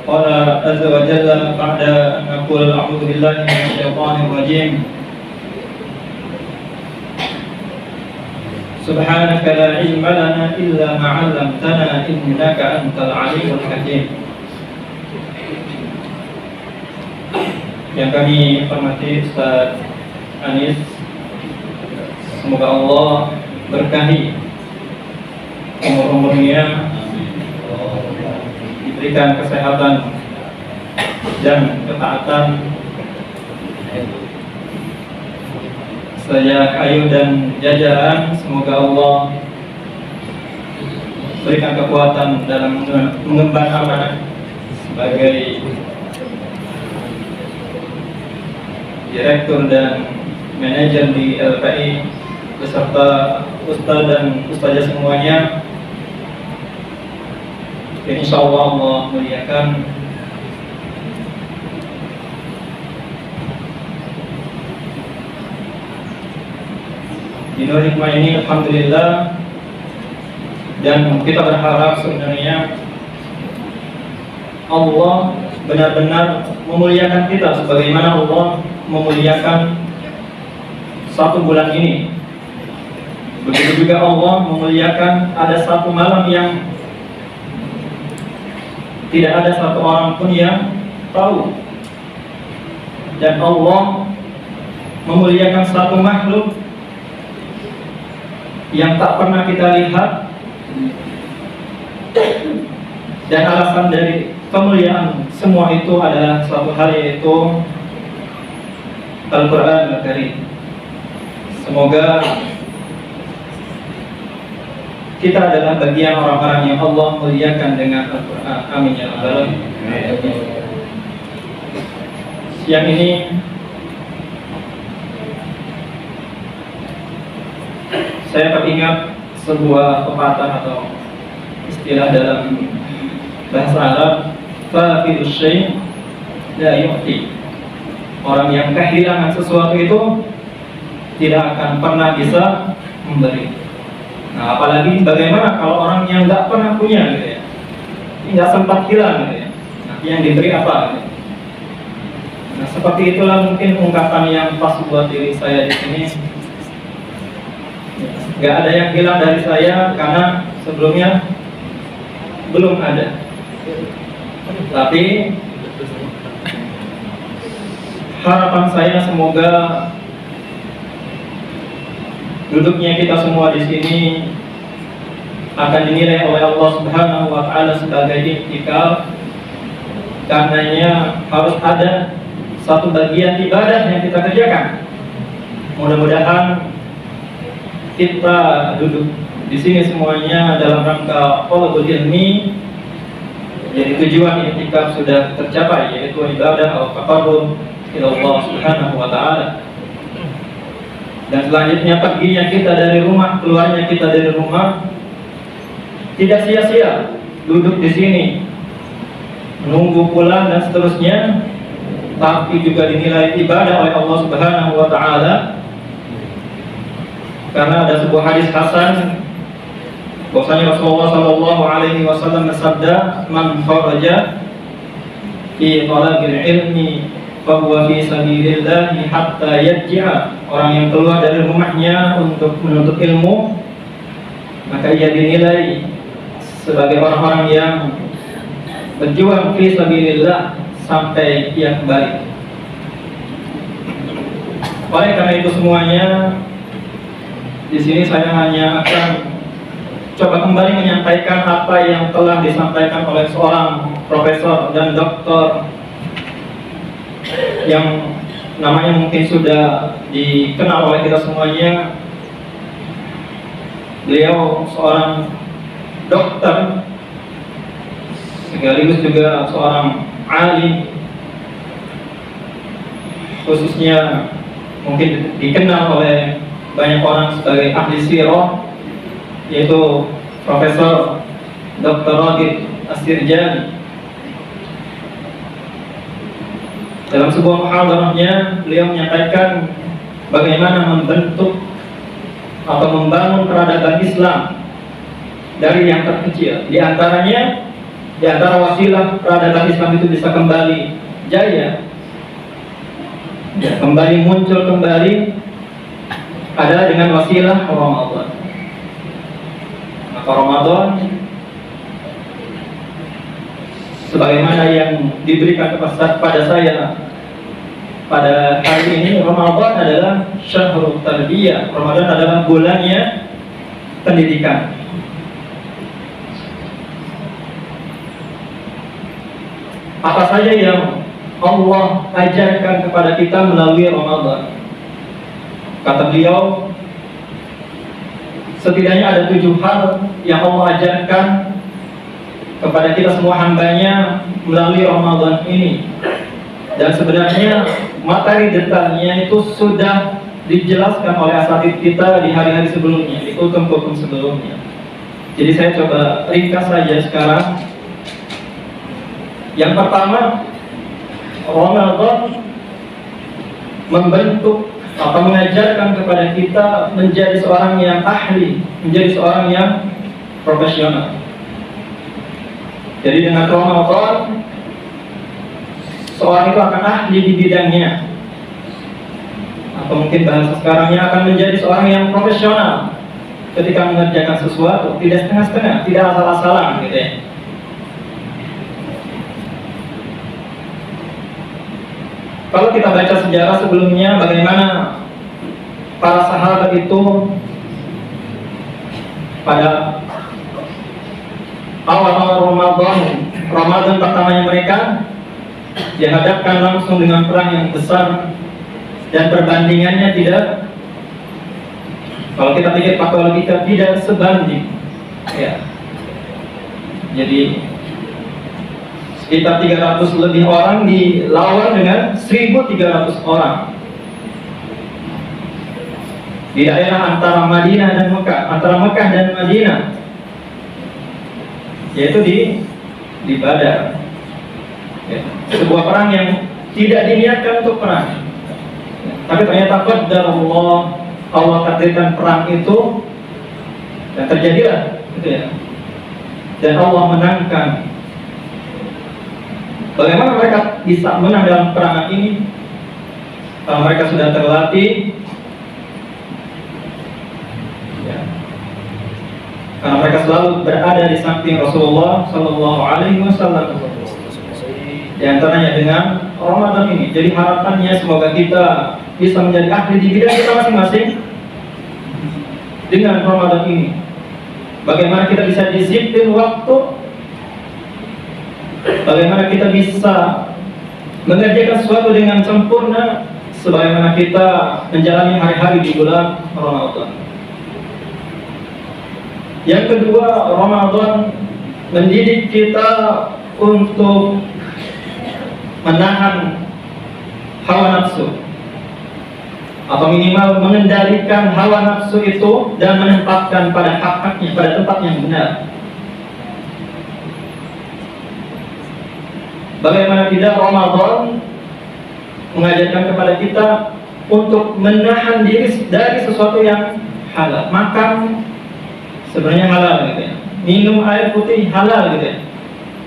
قال عز وجل بعد أن أقول أعوذ بالله من الشيطان الرجيم سبحانك لا علم لنا إلا ما علمتنا إنك أنت العليم الحكيم. Yang kami hormati Ustaz Anis, semoga Allah berkahi umur-umurnya, diberikan kesehatan dan ketaatan, saya Ayu dan jajaran, semoga Allah berikan kekuatan dalam mengemban amanah sebagai direktur dan manajer di LPI beserta ustaz dan ustazah semuanya. Insya Allah Allah muliakan. Di Nur Hikmah ini alhamdulillah, dan kita berharap sebenarnya Allah benar-benar memuliakan kita sebagaimana Allah memuliakan satu bulan ini. Begitu juga Allah memuliakan ada satu malam yang tidak ada satu orang pun yang tahu, dan Allah memuliakan satu makhluk yang tak pernah kita lihat, dan alasan dari kemuliaan semua itu adalah satu hal, yaitu Al-Quran Al-Karim. Semoga kita adalah bagian orang-orang yang Allah muliakan dengan Al-Quran. Amin ya rabbal alamin. Siang ini saya teringat sebuah pepatah atau istilah dalam bahasa Arab, faqidus syai' la yu'ti. Orang yang kehilangan sesuatu itu tidak akan pernah bisa memberi. Nah, apalagi bagaimana kalau orang yang nggak pernah punya gitu ya, nggak sempat hilang gitu ya. Nah, yang diberi apa gitu. Nah, seperti itulah mungkin ungkapan yang pas buat diri saya di sini. Nggak ada yang hilang dari saya karena sebelumnya belum ada. Tapi harapan saya semoga duduknya kita semua di sini akan dinilai oleh Allah Subhanahu wa taala sebagai iktikaf. Karenanya harus ada satu bagian ibadah yang kita kerjakan. Mudah-mudahan kita duduk di sini semuanya dalam rangka thalabul ilmi. Jadi tujuan iktikaf sudah tercapai, yaitu ibadah atau taqarrub ila Allah Subhanahu wa taala. Dan selanjutnya perginya kita dari rumah, keluarnya kita dari rumah tidak sia-sia duduk di sini menunggu pulang dan seterusnya, tapi juga dinilai ibadah oleh Allah Subhanahu wa taala. Karena ada sebuah hadis hasan bahwasanya Rasulullah sallallahu alaihi wasallam bersabda, "Man kharaja fi talabil ilmi fahuwa fi sabilillah hatta yarji'a." Orang yang keluar dari rumahnya untuk menuntut ilmu, maka ia dinilai sebagai orang-orang yang berjuang fi sabilillah sampai ia kembali. Oleh karena itu semuanya, di sini saya hanya akan coba kembali menyampaikan apa yang telah disampaikan oleh seorang profesor dan doktor yang namanya mungkin sudah dikenal oleh kita semuanya. Beliau seorang dokter sekaligus juga seorang alim, khususnya mungkin dikenal oleh banyak orang sebagai ahli sirah, yaitu Profesor Dr. Raghib As-Sirjani. Dalam sebuah muhadarahnya, beliau menyampaikan bagaimana membentuk atau membangun peradaban Islam dari yang terkecil. Di antaranya di antara wasilah peradaban Islam itu bisa kembali jaya, kembali muncul kembali, adalah dengan wasilah Ramadan. Maka Ramadan sebagaimana yang diberikan kepada saya pada hari ini, Ramadan adalah syahrul tarbiyah. Ramadan adalah bulannya pendidikan. Apa saja yang Allah ajarkan kepada kita melalui Ramadan? Kata beliau, setidaknya ada 7 hal yang Allah ajarkan kepada kita semua hambanya melalui Ramadan ini. Dan sebenarnya materi detailnya itu sudah dijelaskan oleh asatidz kita di hari-hari sebelumnya, di hukum-hukum sebelumnya. Jadi saya coba ringkas saja sekarang. Yang pertama, Ramadan membentuk atau mengajarkan kepada kita menjadi seorang yang ahli, menjadi seorang yang profesional. Jadi dengan Ramadan, seorang itu akan ahli di bidangnya, atau mungkin bahasa sekarangnya akan menjadi seorang yang profesional ketika mengerjakan sesuatu, tidak setengah-setengah, tidak asal-asalan gitu ya. Kalau kita baca sejarah sebelumnya, bagaimana para sahabat itu pada awal-awal Ramadan pertamanya mereka dihadapkan langsung dengan perang yang besar, dan perbandingannya tidak, kalau kita pikir pakai logika, tidak sebanding ya. Jadi sekitar 300 lebih orang dilawan dengan 1.300 orang di daerah antara Madinah dan Mekah, antara Mekah dan Madinah, yaitu di Badar ya. Sebuah perang yang tidak diniatkan untuk perang, tapi ternyata qadarullah, Allah takdirkan perang itu dan terjadilah gitu ya. Dan Allah menangkan. Bagaimana mereka bisa menang dalam perangan ini? Kalau mereka sudah terlatih ya. Karena mereka selalu berada di samping Rasulullah Sallallahu Alaihi Wasallam. Di antaranya dengan Ramadan ini. Jadi harapannya semoga kita bisa menjadi ahli di bidang kita masing-masing dengan Ramadan ini. Bagaimana kita bisa disiplin waktu, bagaimana kita bisa mengerjakan sesuatu dengan sempurna, sebagaimana kita menjalani hari-hari di bulan Ramadan. Yang kedua, Ramadan mendidik kita untuk menahan hawa nafsu, atau minimal mengendalikan hawa nafsu itu dan menempatkan pada hak-haknya, pada tempat yang benar. Bagaimana tidak, Ramadan mengajarkan kepada kita untuk menahan diri dari sesuatu yang halal. Makan sebenarnya halal gitu ya. Minum air putih halal gitu ya.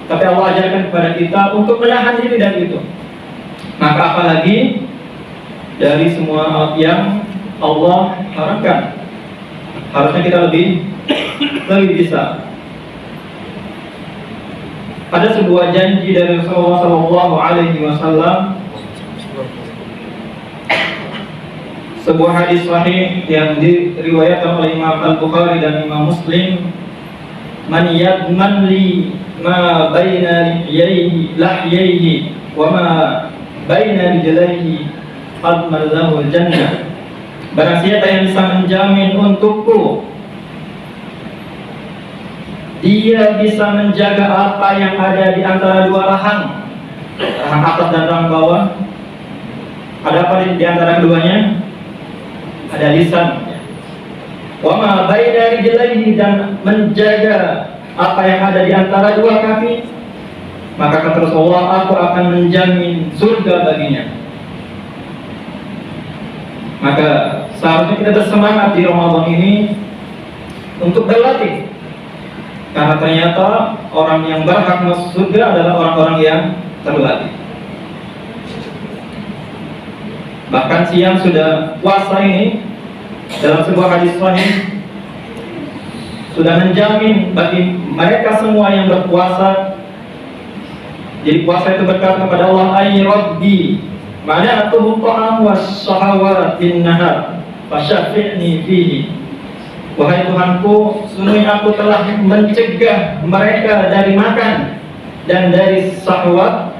Tapi Allah ajarkan kepada kita untuk menahan diri dari itu. Maka apalagi dari semua yang Allah haramkan. Harusnya kita lebih bisa. Ada sebuah janji dari Rasulullah Sallallahu Alaihi Wasallam, sebuah hadis sahih yang diriwayatkan oleh Imam Al-Bukhari dan Imam Muslim. Man yadman li ma baina lihyaihi wa ma baina rijlaihi adman lahu jannah. Barang siapa yang bisa menjamin untukku, dia bisa menjaga apa yang ada di antara dua rahang atas dan rahang bawah. Ada apa di antara keduanya? Ada lisan. Wa ma baina rijlaihi, dan menjaga apa yang ada di antara dua kaki. Maka kata Rasulullah, aku akan menjamin surga baginya. Maka seharusnya kita bersemangat di Ramadan ini untuk berlatih. Karena ternyata orang yang berhak masuk surga adalah orang-orang yang terlatih. Bahkan siang sudah puasa ini dalam sebuah hadis sahih sudah menjamin bagi mereka semua yang berpuasa. Jadi puasa itu berkata kepada Allah, ay rabbi mana'atuhu ta'am was shahawatin nahar fasyafi'ni fihi. Wahai Tuhanku, sungguhnya aku telah mencegah mereka dari makan dan dari syahwat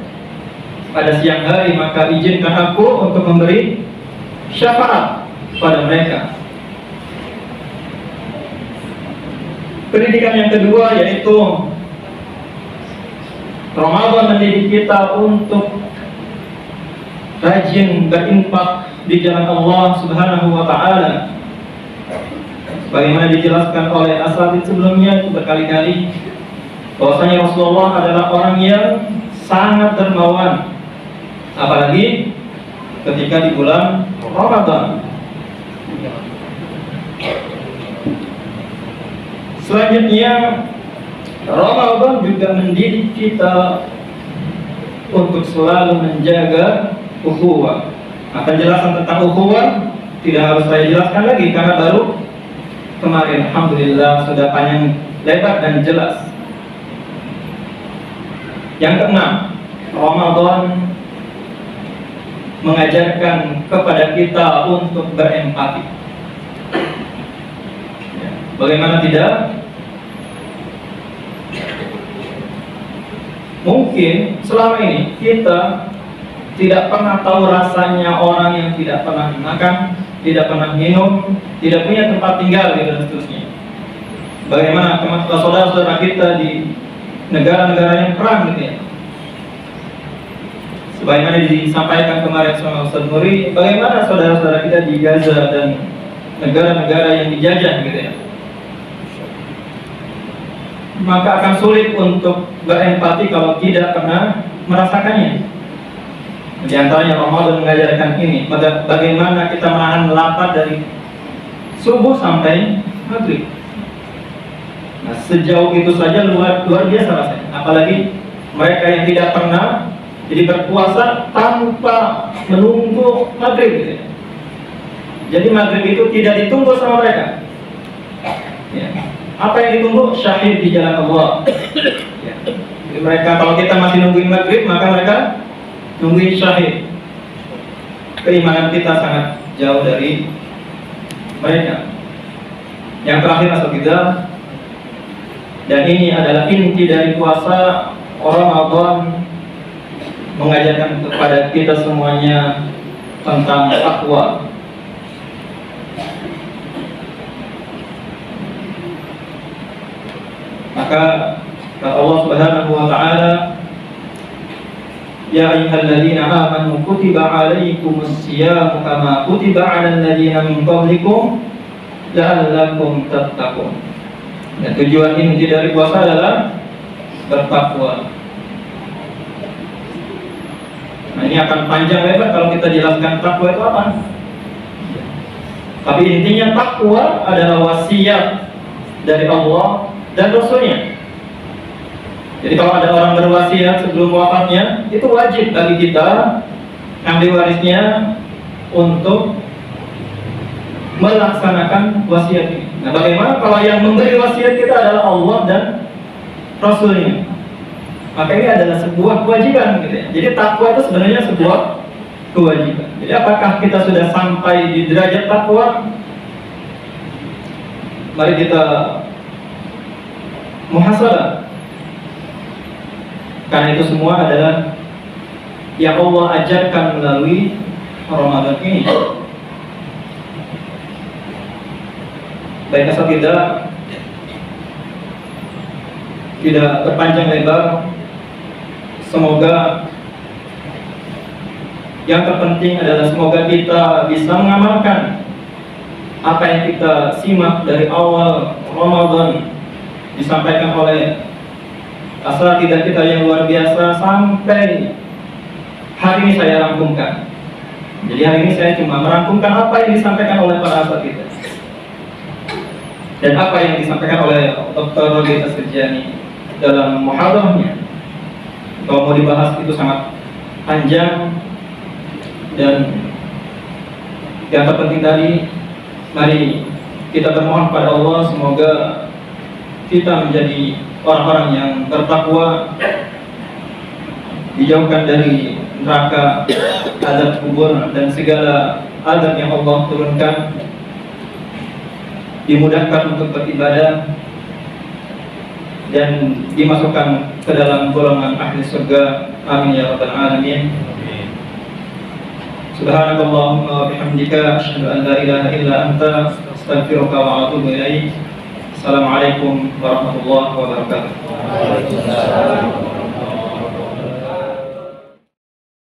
pada siang hari, maka izinkan aku untuk memberi syafaat pada mereka. Pendidikan yang kedua yaitu Ramadan mendidik kita untuk rajin berinfak di jalan Allah Subhanahu wa taala. Bagaimana dijelaskan oleh asatidz sebelumnya itu berkali-kali bahwasanya Rasulullah adalah orang yang sangat dermawan, apalagi ketika di bulan Ramadan. Selanjutnya, Ramadan juga mendidik kita untuk selalu menjaga ukhuwah. Penjelasan tentang ukhuwah tidak harus saya jelaskan lagi karena baru kemarin alhamdulillah sudah panjang lebar dan jelas. Yang keenam, Ramadan mengajarkan kepada kita untuk berempati. Bagaimana tidak? Mungkin selama ini kita tidak pernah tahu rasanya orang yang tidak pernah makan, tidak pernah minum, tidak punya tempat tinggal dan seterusnya. Bagaimana saudara-saudara kita di negara-negara yang perang gitu ya. Sebagaimana disampaikan kemarin sama Ustaz Muri, bagaimana saudara-saudara kita di Gaza dan negara-negara yang dijajah gitu ya. Maka akan sulit untuk berempati kalau tidak pernah merasakannya. Di antaranya Ramadan mengajarkan ini, bagaimana kita menahan lapar dari subuh sampai maghrib. Nah, sejauh itu saja luar biasa rasanya. Apalagi mereka yang tidak pernah jadi berpuasa tanpa menunggu maghrib gitu ya. Jadi maghrib itu tidak ditunggu sama mereka ya. Apa yang ditunggu? Syahid di jalan Allah ya. Jadi mereka, kalau kita masih nungguin maghrib, maka mereka nungguin syahid. Keimanan kita sangat jauh dari mereka. Yang terakhir asal kita, dan ini adalah inti dari puasa Ramadan, mengajarkan kepada kita semuanya tentang takwa. Maka kata Allah Subhanahu wa taala, ya ayyuhalladzina amanu kutiba 'alaikumus syiyamu kama kutiba 'alal ladzina min qablikum la'allakum tattaqun. Dan tujuan inti dari puasa adalah bertakwa. Nah, ini akan panjang lebar kalau kita jelaskan takwa itu apa. Tapi intinya takwa adalah wasiat dari Allah dan Rasulnya. Jadi kalau ada orang berwasiat sebelum wafatnya, itu wajib bagi kita ahli warisnya untuk melaksanakan wasiat ini. Nah, bagaimana kalau yang memberi wasiat kita adalah Allah dan Rasulnya? Maka ini adalah sebuah kewajiban gitu ya. Jadi takwa itu sebenarnya sebuah kewajiban. Jadi apakah kita sudah sampai di derajat takwa? Mari kita muhasabah. Karena itu semua adalah yang Allah ajarkan melalui Ramadan ini. Baik, asal kita tidak berpanjang lebar, semoga yang terpenting adalah semoga kita bisa mengamalkan apa yang kita simak dari awal Ramadan disampaikan oleh asatidzah kita yang luar biasa sampai hari ini saya rangkumkan. Jadi hari ini saya cuma merangkumkan apa yang disampaikan oleh para asatidzah. dan apa yang disampaikan oleh Dr. Rodi Tasirjani dalam muhadarahnya. Kalau mau dibahas itu sangat panjang, dan yang terpenting tadi, mari kita bermohon pada Allah semoga kita menjadi orang-orang yang bertakwa, dijauhkan dari neraka, azab kubur, dan segala azab yang Allah turunkan, dimudahkan untuk beribadah dan dimasukkan ke dalam golongan ahli surga. Amin ya rabbal alamin. Subhanakallahumma wa bihamdika asyhadu an la ilaha illa anta astaghfiruka wa atubu ilaik. Assalamualaikum warahmatullahi wabarakatuh.